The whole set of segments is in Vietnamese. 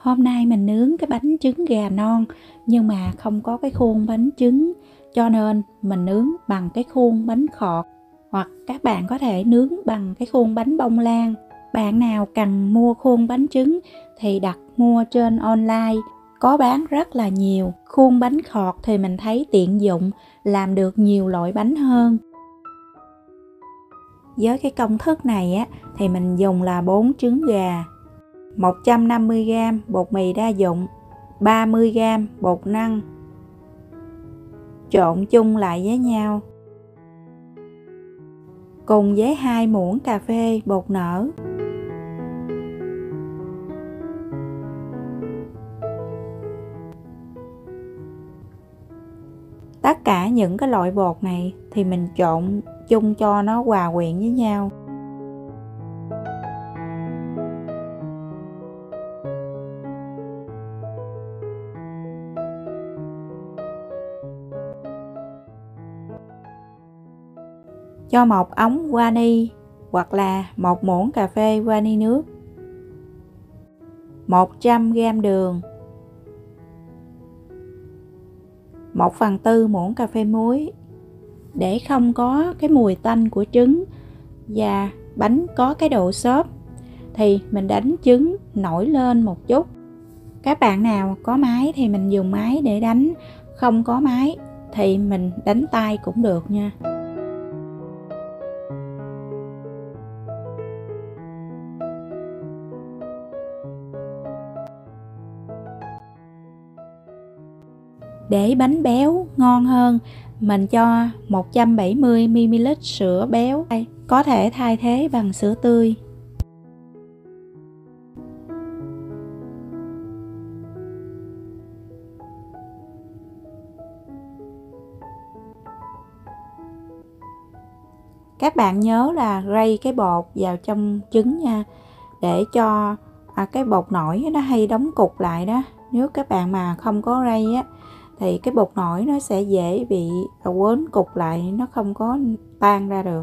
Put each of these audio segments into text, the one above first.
Hôm nay mình nướng cái bánh trứng gà non nhưng mà không có cái khuôn bánh trứng, cho nên mình nướng bằng cái khuôn bánh khọt, hoặc các bạn có thể nướng bằng cái khuôn bánh bông lan. Bạn nào cần mua khuôn bánh trứng thì đặt mua trên online, có bán rất là nhiều. Khuôn bánh khọt thì mình thấy tiện dụng, làm được nhiều loại bánh hơn. Với cái công thức này á thì mình dùng là 4 trứng gà, 150g bột mì đa dụng, 30g bột năng, trộn chung lại với nhau cùng với 2 muỗng cà phê bột nở. Tất cả những cái loại bột này thì mình trộn chung cho nó hòa quyện với nhau. Cho 1 ống vani hoặc là 1 muỗng cà phê vani nước, 100g đường, 1/4 muỗng cà phê muối. Để không có cái mùi tanh của trứng và bánh có cái độ xốp thì mình đánh trứng nổi lên một chút. Các bạn nào có máy thì mình dùng máy để đánh, không có máy thì mình đánh tay cũng được nha. Để bánh béo ngon hơn, mình cho 170ml sữa béo, có thể thay thế bằng sữa tươi. Các bạn nhớ là rây cái bột vào trong trứng nha, để cho cái bột nổi nó hay đóng cục lại đó. Nếu các bạn mà không có rây á thì cái bột nổi nó sẽ dễ bị quấn cục lại, nó không có tan ra được.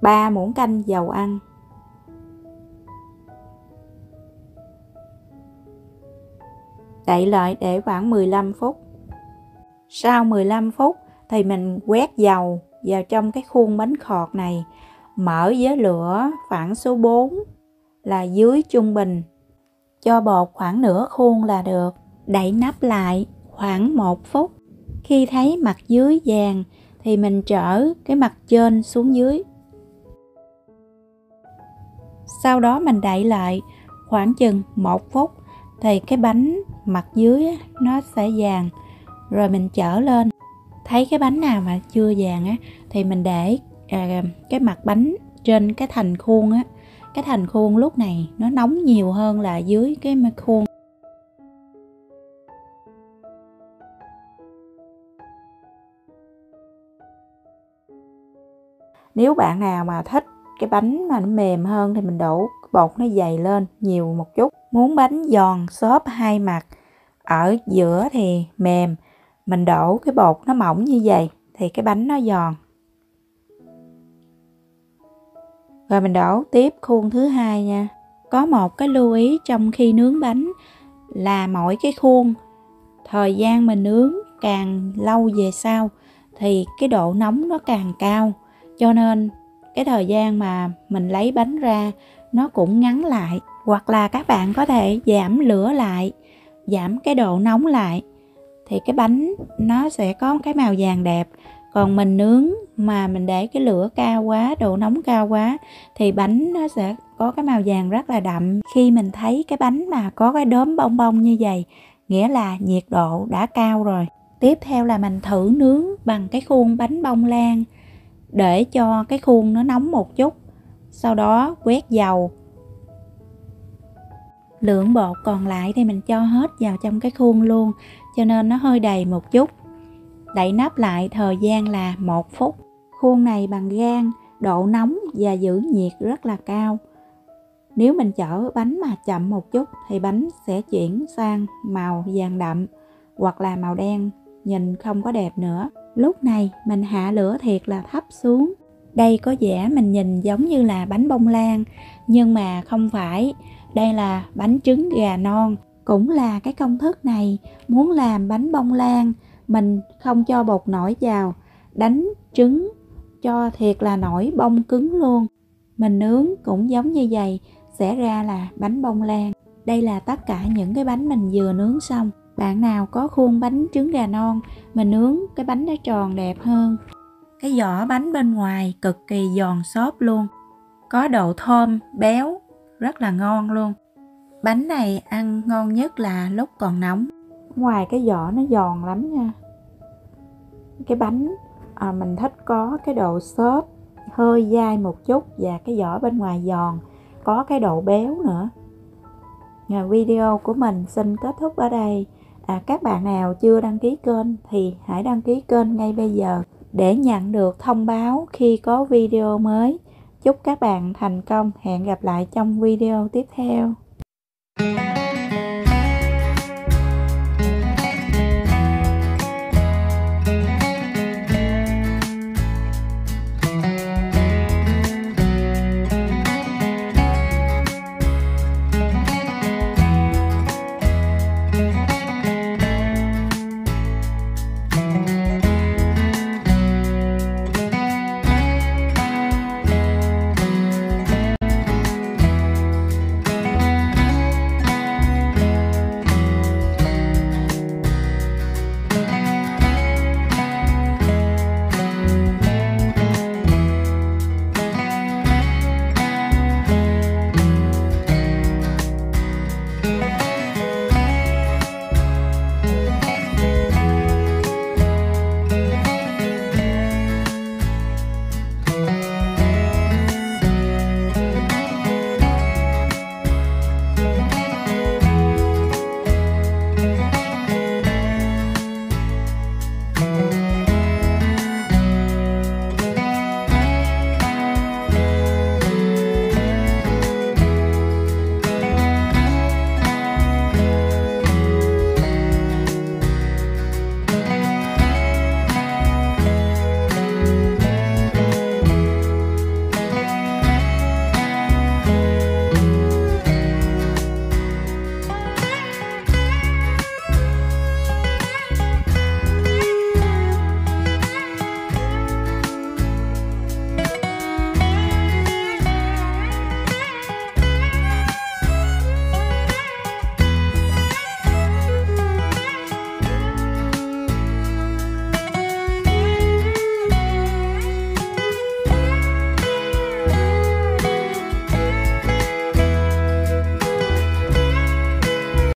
3 muỗng canh dầu ăn. Đậy lại để khoảng 15 phút. Sau 15 phút thì mình quét dầu vào trong cái khuôn bánh khọt này, mở với lửa khoảng số 4 là dưới trung bình. Cho bột khoảng nửa khuôn là được. Đậy nắp lại khoảng 1 phút. Khi thấy mặt dưới vàng thì mình trở cái mặt trên xuống dưới. Sau đó mình đậy lại khoảng chừng 1 phút thì cái bánh mặt dưới nó sẽ vàng. Rồi mình trở lên. Thấy cái bánh nào mà chưa vàng á thì mình để cái mặt bánh trên cái thành khuôn á. Cái thành khuôn lúc này nó nóng nhiều hơn là dưới cái khuôn. Nếu bạn nào mà thích cái bánh mà nó mềm hơn thì mình đổ bột nó dày lên nhiều một chút. Muốn bánh giòn xốp hai mặt, ở giữa thì mềm, mình đổ cái bột nó mỏng như vậy thì cái bánh nó giòn. Rồi mình đổ tiếp khuôn thứ hai nha. Có một cái lưu ý trong khi nướng bánh là mỗi cái khuôn, thời gian mình nướng càng lâu về sau thì cái độ nóng nó càng cao, cho nên cái thời gian mà mình lấy bánh ra nó cũng ngắn lại. Hoặc là các bạn có thể giảm lửa lại, giảm cái độ nóng lại thì cái bánh nó sẽ có cái màu vàng đẹp. Còn mình nướng mà mình để cái lửa cao quá, độ nóng cao quá thì bánh nó sẽ có cái màu vàng rất là đậm. Khi mình thấy cái bánh mà có cái đốm bong bong như vậy, nghĩa là nhiệt độ đã cao rồi. Tiếp theo là mình thử nướng bằng cái khuôn bánh bông lan, để cho cái khuôn nó nóng một chút. Sau đó quét dầu. Lượng bột còn lại thì mình cho hết vào trong cái khuôn luôn, cho nên nó hơi đầy một chút. Đậy nắp lại thời gian là 1 phút. Khuôn này bằng gang, độ nóng và giữ nhiệt rất là cao. Nếu mình chở bánh mà chậm một chút thì bánh sẽ chuyển sang màu vàng đậm hoặc là màu đen, nhìn không có đẹp nữa. Lúc này mình hạ lửa thiệt là thấp xuống. Đây có vẻ mình nhìn giống như là bánh bông lan, nhưng mà không phải. Đây là bánh trứng gà non, cũng là cái công thức này. Muốn làm bánh bông lan, mình không cho bột nổi vào, đánh trứng cho thiệt là nổi bông cứng luôn. Mình nướng cũng giống như vậy, sẽ ra là bánh bông lan. Đây là tất cả những cái bánh mình vừa nướng xong. Bạn nào có khuôn bánh trứng gà non, mình nướng cái bánh nó tròn đẹp hơn. Cái vỏ bánh bên ngoài cực kỳ giòn xốp luôn, có độ thơm, béo, rất là ngon luôn. Bánh này ăn ngon nhất là lúc còn nóng. Ngoài cái vỏ nó giòn lắm nha. Cái bánh mình thích có cái độ xốp, hơi dai một chút, và cái vỏ bên ngoài giòn, có cái độ béo nữa. Video của mình xin kết thúc ở đây. Các bạn nào chưa đăng ký kênh thì hãy đăng ký kênh ngay bây giờ để nhận được thông báo khi có video mới. Chúc các bạn thành công. Hẹn gặp lại trong video tiếp theo.